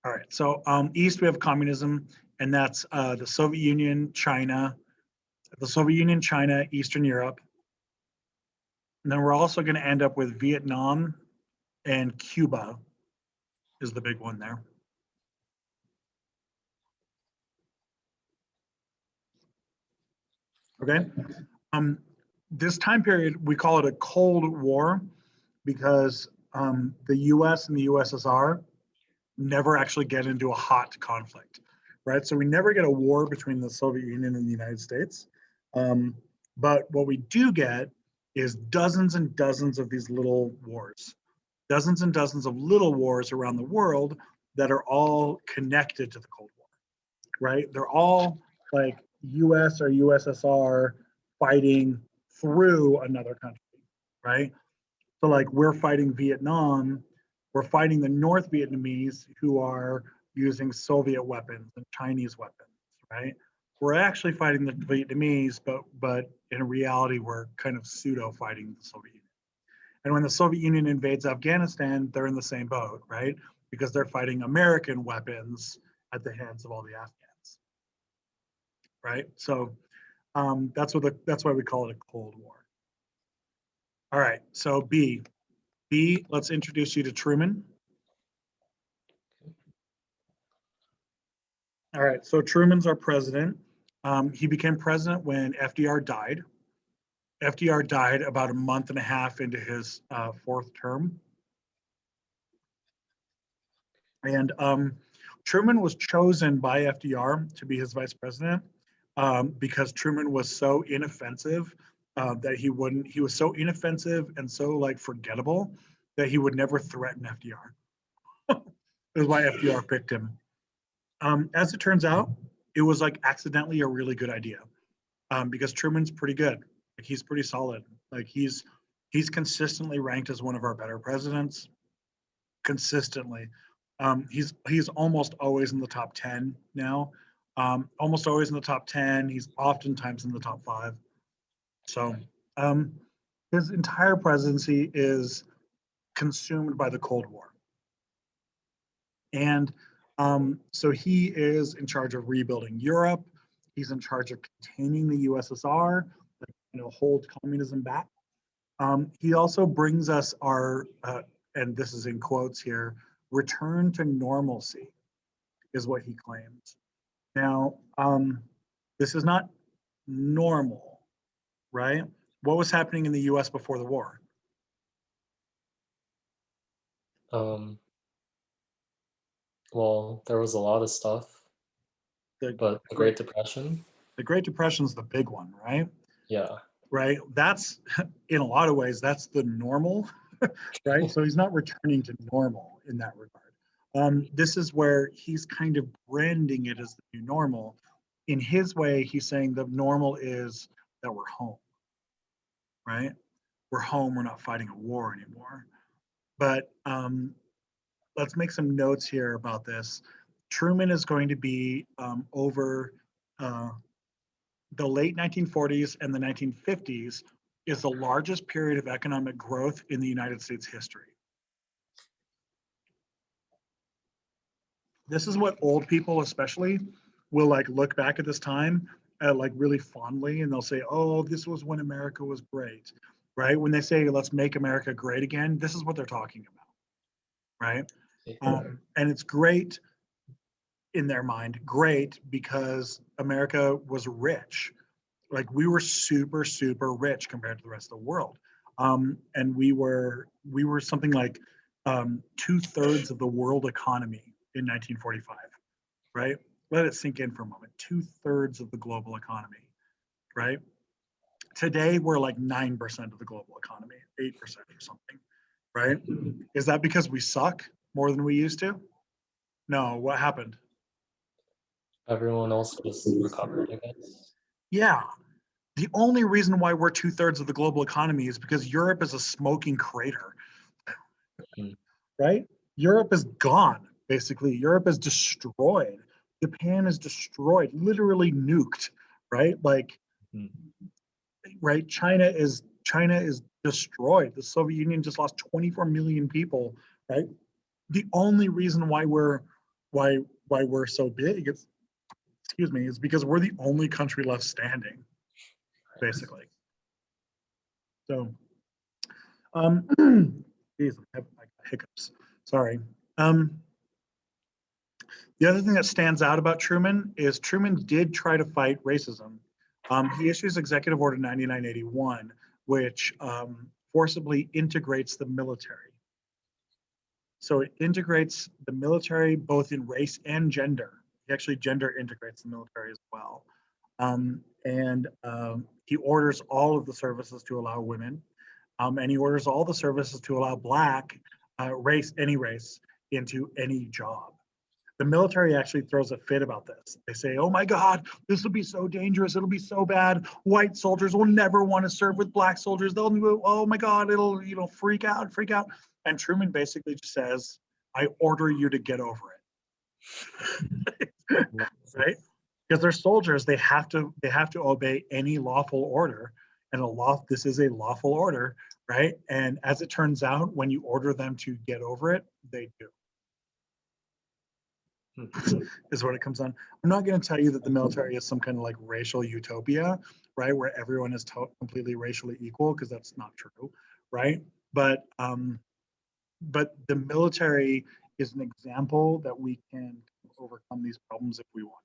All right, so east we have communism, and that's the Soviet Union, China, Eastern Europe. And then we're also going to end up with Vietnam and Cuba is the big one there. Okay. This time period, we call it a Cold War because the US and the USSR never actually get into a hot conflict, right? So we never get a war between the Soviet Union and the United States. But what we do get is dozens and dozens of these little wars, dozens and dozens of little wars around the world that are all connected to the Cold War, right? They're all like US or USSR fighting through another country, right? So like we're fighting Vietnam, we're fighting the North Vietnamese who are using Soviet weapons and Chinese weapons, right? We're actually fighting the Vietnamese, but in reality we're kind of pseudo fighting the Soviet Union. And when the Soviet Union invades Afghanistan, they're in the same boat, right? Because they're fighting American weapons at the hands of all the Afghans, right? So that's why we call it a Cold War. All right, so B, let's introduce you to Truman. All right, so Truman's our president. He became president when FDR died. FDR died about a month and a half into his fourth term. And Truman was chosen by FDR to be his vice president because Truman was so inoffensive that he was so inoffensive and so like forgettable that he would never threaten FDR. Is why FDR picked him. As it turns out, it was like accidentally a really good idea because Truman's pretty good. Like he's pretty solid. Like he's consistently ranked as one of our better presidents. Consistently, he's almost always in the top 10 now. Almost always in the top 10. He's oftentimes in the top 5. So his entire presidency is consumed by the Cold War. And so he is in charge of rebuilding Europe. He's in charge of containing the USSR, like, hold communism back. He also brings us our, and this is in quotes here, return to normalcy is what he claims. Now, this is not normal, right? What was happening in the US before the war? Well, there was a lot of stuff, but the Great Depression. The Great Depression is the big one, right? Yeah. Right. That's in a lot of ways that's the normal, right? So he's not returning to normal in that regard. This is where he's kind of branding it as the new normal. In his way, he's saying the normal is that we're home, right? We're home. We're not fighting a war anymore. But let's make some notes here about this. Truman is going to be over the late 1940s and the 1950s is the largest period of economic growth in the United States history. This is what old people especially will like look back at this time like really fondly, and they'll say, oh, this was when America was great, right? When they say, let's make America great again, this is what they're talking about, right? And it's great in their mind, great because America was rich. Like we were super, super rich compared to the rest of the world. And we were something like 2/3 of the world economy in 1945, right? Let it sink in for a moment. 2/3 of the global economy, right? Today we're like 9% of the global economy, 8% or something, right? Is that because we suck more than we used to? No, what happened? Everyone else was recovered, I guess. Yeah. The only reason why we're 2/3 of the global economy is because Europe is a smoking crater, right? Europe is gone, basically. Europe is destroyed. Japan is destroyed, literally nuked, right? Like, right? China is destroyed. The Soviet Union just lost 24 million people, right? The only reason why we're why we're so big, it's, excuse me, is because we're the only country left standing, basically. So, geez, I got hiccups. Sorry. The other thing that stands out about Truman is Truman did try to fight racism. He issues Executive Order 9981, which forcibly integrates the military. So it integrates the military both in race and gender. He actually gender integrates the military as well. And he orders all of the services to allow women, and he orders all the services to allow Black race, any race, into any job. The military actually throws a fit about this. They say, oh my God, this will be so dangerous. It'll be so bad. White soldiers will never want to serve with Black soldiers. They'll, oh my God, it'll, freak out, freak out. And Truman basically just says, I order you to get over it. Right? Because they're soldiers, they have to obey any lawful order. And this is a lawful order, right? And as it turns out, when you order them to get over it, they do. Is what it comes on. I'm not going to tell you that the military is some kind of like racial utopia, right, where everyone is completely racially equal, because that's not true, right? But the military is an example that we can overcome these problems if we want.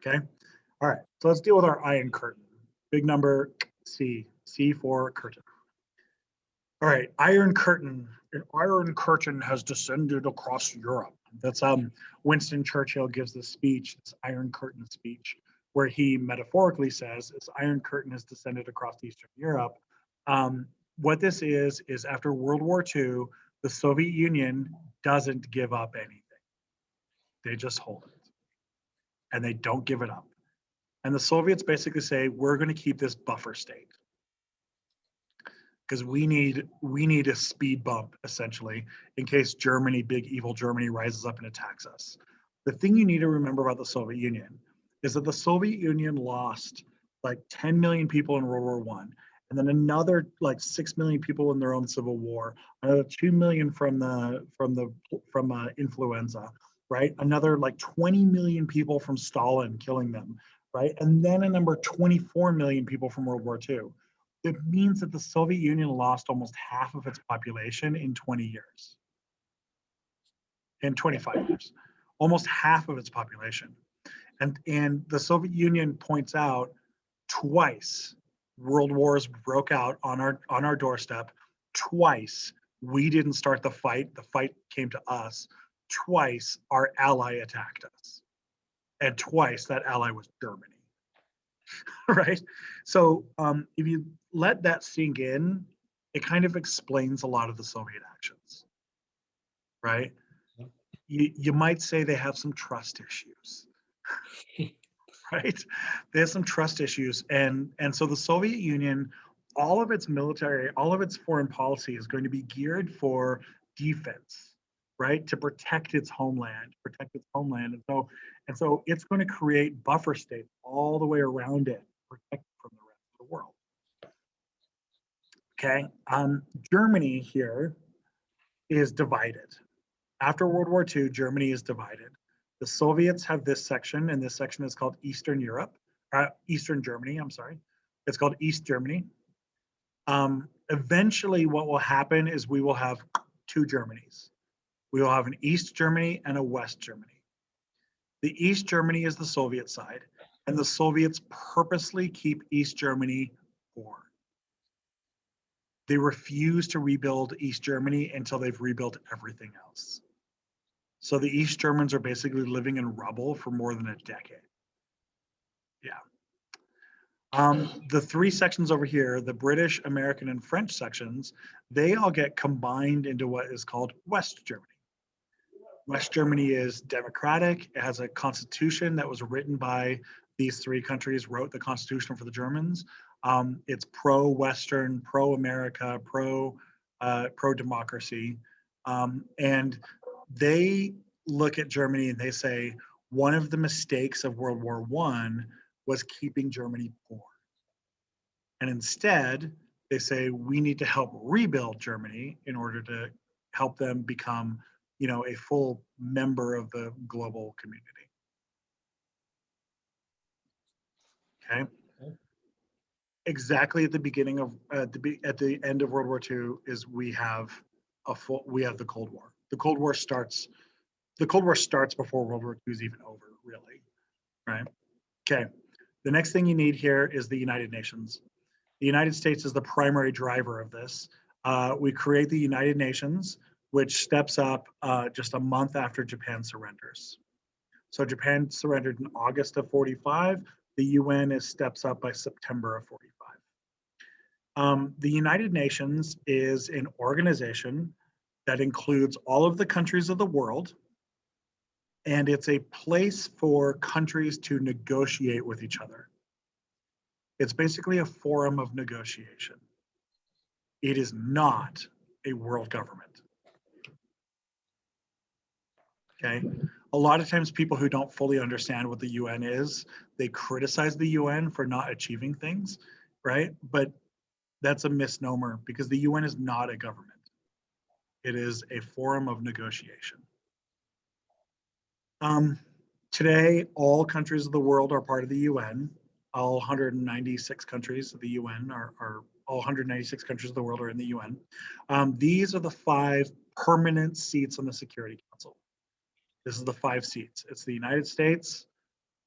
Okay, all right. So let's deal with our Iron Curtain. Big number C for curtain. All right, Iron Curtain. An Iron Curtain has descended across Europe. That's Winston Churchill gives this speech, this Iron Curtain speech, where he metaphorically says this Iron Curtain has descended across Eastern Europe. What this is after World War II, the Soviet Union doesn't give up anything. They just hold it, and they don't give it up. And the Soviets basically say, we're going to keep this buffer state, because we need a speed bump, essentially, in case Germany, big evil Germany, rises up and attacks us. The thing you need to remember about the Soviet Union is that the Soviet Union lost like 10 million people in World War I, and then another like 6 million people in their own civil war, another 2 million from influenza, right? Another like 20 million people from Stalin killing them, right? And then a number 24 million people from World War II. It means that the Soviet Union lost almost half of its population in 20 years, in 25 years, almost half of its population. And the Soviet Union points out twice world wars broke out on our doorstep. Twice we didn't start the fight came to us. Twice our ally attacked us, and twice that ally was Germany. Right? So if you let that sink in, it kind of explains a lot of the Soviet actions, right? You might say they have some trust issues, right? They have some trust issues, and so the Soviet Union, all of its military, all of its foreign policy is going to be geared for defense, right? To protect its homeland, and so it's going to create buffer states all the way around it, protect it from the rest of the world. Okay, Germany here is divided. After World War II, Germany is divided. The Soviets have this section, and this section is called Eastern Europe, Eastern Germany, I'm sorry. It's called East Germany. Eventually, what will happen is we will have two Germanys. We will have an East Germany and a West Germany. The East Germany is the Soviet side, and the Soviets purposely keep East Germany poor. They refuse to rebuild East Germany until they've rebuilt everything else. So the East Germans are basically living in rubble for more than a decade. Yeah. The three sections over here, the British, American, and French sections, they all get combined into what is called West Germany. West Germany is democratic. It has a constitution that was written by these three countries, wrote the constitution for the Germans. It's pro-Western, pro-America, pro-democracy. And they look at Germany and they say, one of the mistakes of World War I was keeping Germany poor. And instead, they say, we need to help rebuild Germany in order to help them become a full member of the global community. Okay. Exactly at the beginning of at the end of World War II is we have the Cold War. The Cold War starts before World War II is even over, really, right? Okay. The next thing you need here is the United Nations. The United States is the primary driver of this. We create the United Nations, which steps up just a month after Japan surrenders. So Japan surrendered in August of 45. The UN steps up by September of 45. The United Nations is an organization that includes all of the countries of the world, and it's a place for countries to negotiate with each other. It's basically a forum of negotiation. It is not a world government. Okay. A lot of times people who don't fully understand what the UN is, they criticize the UN for not achieving things, right? But that's a misnomer because the UN is not a government. It is a forum of negotiation. Today, all countries of the world are part of the UN. All 196 countries of the UN are all 196 countries of the world are in the UN. These are the 5 permanent seats on the Security Council. This is the 5 seats. It's the United States,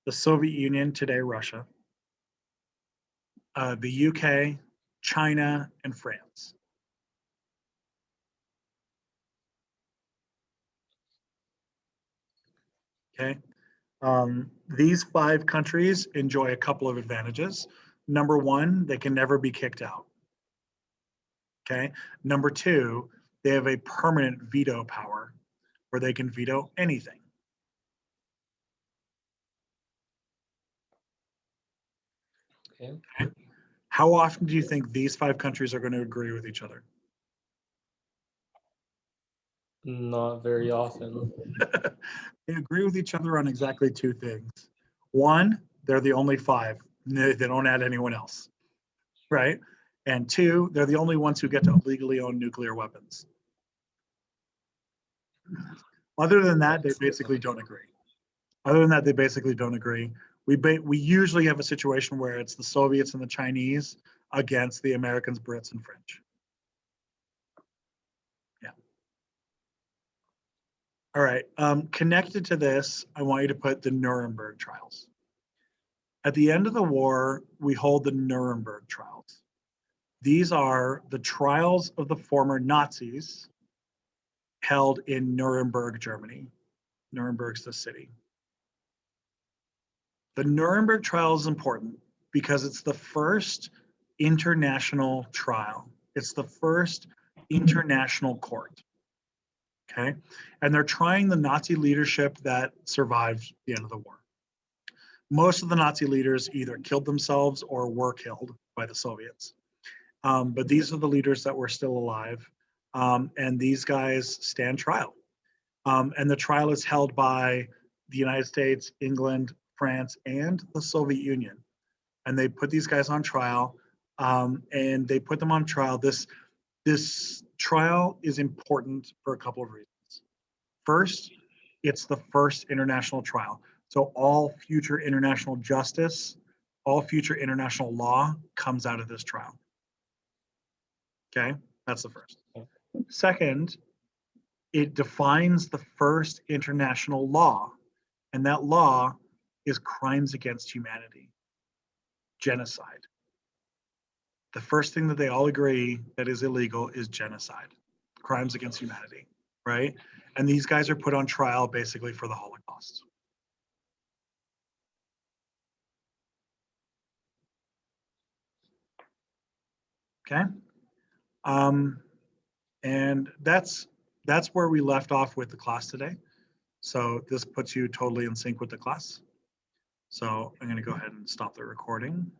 the Soviet Union, today Russia, the UK, China, and France. Okay. These 5 countries enjoy a couple of advantages. Number 1, they can never be kicked out. Okay. Number 2, they have a permanent veto power where they can veto anything. Okay. How often do you think these 5 countries are going to agree with each other? Not very often. They agree with each other on exactly 2 things. 1, they're the only 5. They don't add anyone else, right? And 2, they're the only ones who get to legally own nuclear weapons. Other than that, they basically don't agree. We usually have a situation where it's the Soviets and the Chinese against the Americans, Brits, and French. Yeah. All right. Connected to this, I want you to put the Nuremberg trials. At the end of the war, we hold the Nuremberg trials. These are the trials of the former Nazis held in Nuremberg, Germany. Nuremberg's the city. The Nuremberg trial is important because it's the first international trial. It's the first international court. Okay. And they're trying the Nazi leadership that survived the end of the war. Most of the Nazi leaders either killed themselves or were killed by the Soviets. But these are the leaders that were still alive. And these guys stand trial. And the trial is held by the United States, England, France, and the Soviet Union. And they put these guys on trial. And they put them on trial. This trial is important for a couple of reasons. First, it's the first international trial. So all future international justice, all future international law comes out of this trial. Okay, that's the first. Second, it defines the first international law, and that law is crimes against humanity, genocide. The first thing that they all agree that is illegal is genocide, crimes against humanity, right? And these guys are put on trial basically for the Holocaust. Okay. And that's where we left off with the class today. So this puts you totally in sync with the class. So I'm going to go ahead and stop the recording.